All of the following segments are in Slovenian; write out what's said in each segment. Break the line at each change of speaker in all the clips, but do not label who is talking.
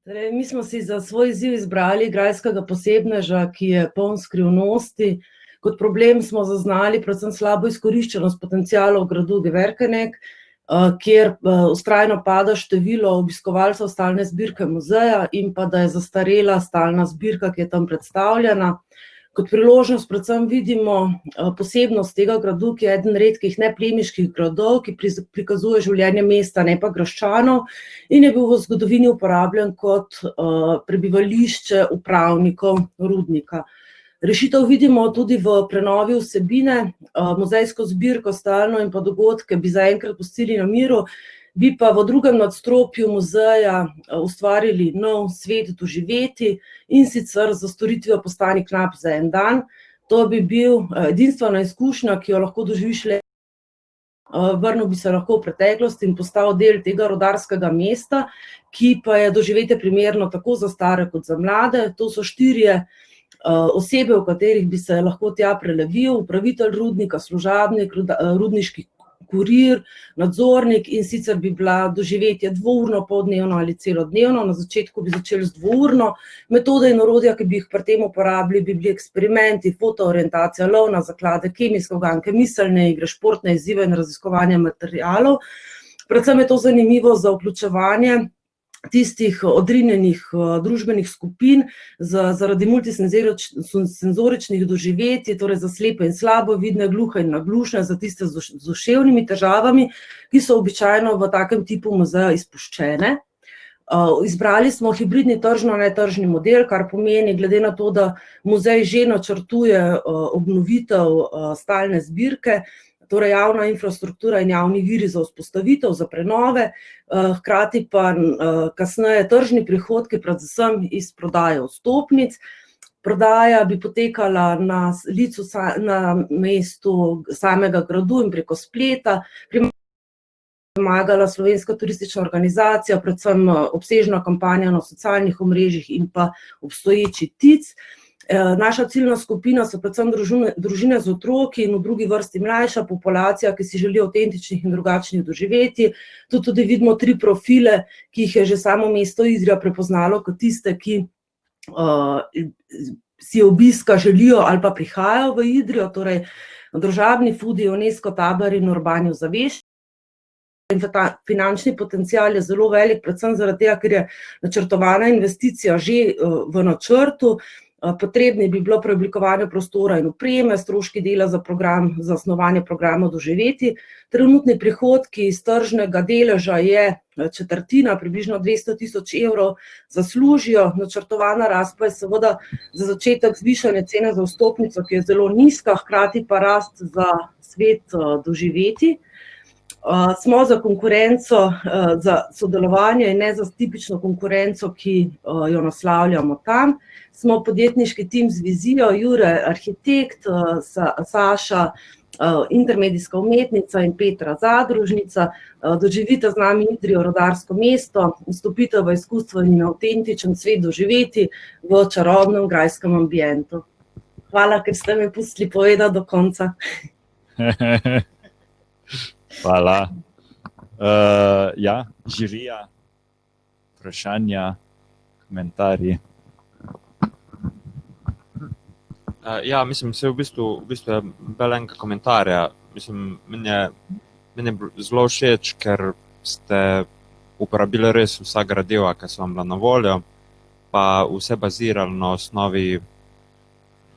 Torej, mi smo si za svoj izziv izbrali grajskega posebneža, ki je poln skrivnosti. Kot problem smo zaznali predvsem slabo izkoriščenost potencialov gradu Geverkenek, kjer vztrajno pada število obiskovalcev stalne zbirke muzeja in pa da je zastarela stalna zbirka, ki je tam predstavljena. Kot priložnost predvsem vidimo posebnost tega gradu, ki je eden redkih neplemiških gradov, ki prikazuje življenje mesta, ne pa graščanov, in je bil v zgodovini uporabljen kot prebivališče upravnikov rudnika. Rešitev vidimo tudi v prenovi vsebine, muzejsko zbirko stalno in pa dogodke bi zaenkrat pustili na miru, bi pa v drugem nadstropju muzeja ustvarili nov svet doživeti, in sicer za storitvijo Postani knap za en dan. To bi bil edinstvena izkušnja, ki jo lahko doživiš le. Vrnil bi se lahko v preteklost in postal del tega rudarskega mesta, ki pa je doživetje primerno tako za stare kot za mlade. To so 4 osebe, v katerih bi se lahko tja prelevil: upravitelj rudnika, služabnik, rudniški kurir, nadzornik, in sicer bi bila doživetje dvourno, poldnevno ali celodnevno. Na začetku bi začeli z dvourno. Metode in orodja, ki bi jih pri tem uporabili, bi bili eksperimenti, fotoorientacija, lov na zaklade, kemijske uganke, miselne igre, športne izzive in raziskovanje materialov. Predvsem je to zanimivo za vključevanje tistih odrinjenih družbenih skupin zaradi multisenzoričnih doživetij, torej za slepe in slabovidne, gluhe in naglušne, za tiste z duševnimi težavami, ki so običajno v takem tipu muzeja izpuščene. Izbrali smo hibridni tržno-netržni model, kar pomeni, glede na to, da muzej že načrtuje obnovitev stalne zbirke, torej javna infrastruktura in javni viri za vzpostavitev, za prenove, hkrati pa kasneje tržni prihodki, predvsem iz prodaje vstopnic. Prodaja bi potekala na mestu samega gradu in preko spleta. Pomagala Slovenska turistična organizacija, predvsem obsežna kampanja na socialnih omrežjih in pa obstoječi TIC. Naša ciljna skupina so predvsem družine z otroki in v drugi vrsti mlajša populacija, ki si želi avtentičnih in drugačnih doživetij. Tu tudi vidimo 3 profile, ki jih je že samo mesto Idrija prepoznalo kot tiste, ki si obiska želijo ali pa prihajajo v Idrijo, torej družabni foodie, UNESCO tabori in urbani ozaveščeni. Finančni potencial je zelo velik, predvsem zaradi tega, ker je načrtovana investicija že v načrtu. Potrebni bi bilo preoblikovanje prostora in opreme, stroški dela za zasnovanje programa doživeti. Trenutni prihodki iz tržnega deleža je četrtina, približno 200 000 evrov zaslužijo. Načrtovana rast pa je seveda za začetek zvišanje cene za vstopnico, ki je zelo nizka, hkrati pa rast za svet doživeti. Smo za konkurenco, za sodelovanje in ne za tipično konkurenco, ki jo naslavljamo tam. Smo podjetniški tim z vizijo, Jure arhitekt, Saša intermedijska umetnica in Petra zadružnica. Doživite z nami Idrijo, rudarsko mesto, vstopite v izkustvo in avtentičen svet doživeti v čarobnem grajskem ambientu. Hvala, ker ste me pustili povedati do konca.
Hvala. Žirija, vprašanja, komentarji.
Mislim, se v bistvu je bilo enega komentarja. Mislim, meni je zelo všeč, ker ste uporabili res vsa gradiva, ki so vam bila na voljo, pa vse bazirali na osnovi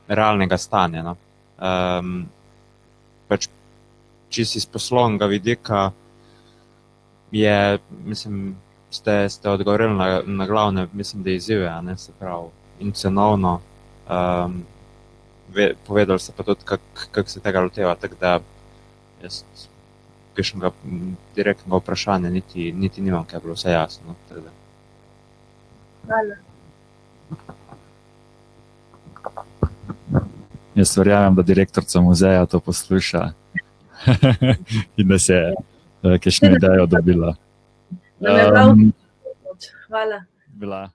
realnega stanja, no. Čisto iz poslovnega vidika je, mislim, ste odgovorili na glavne, mislim, da izzive, ne, se pravi, in cenovno. Povedali ste pa tudi, kako se tega loteva, tako da jaz kakšnega direktnega vprašanja niti nimam, ker je bilo vse jasno.
Hvala.
Jaz verjamem, da direktorica muzeja to posluša in da se je kakšno idejo dobila.
Hvala.
Bila.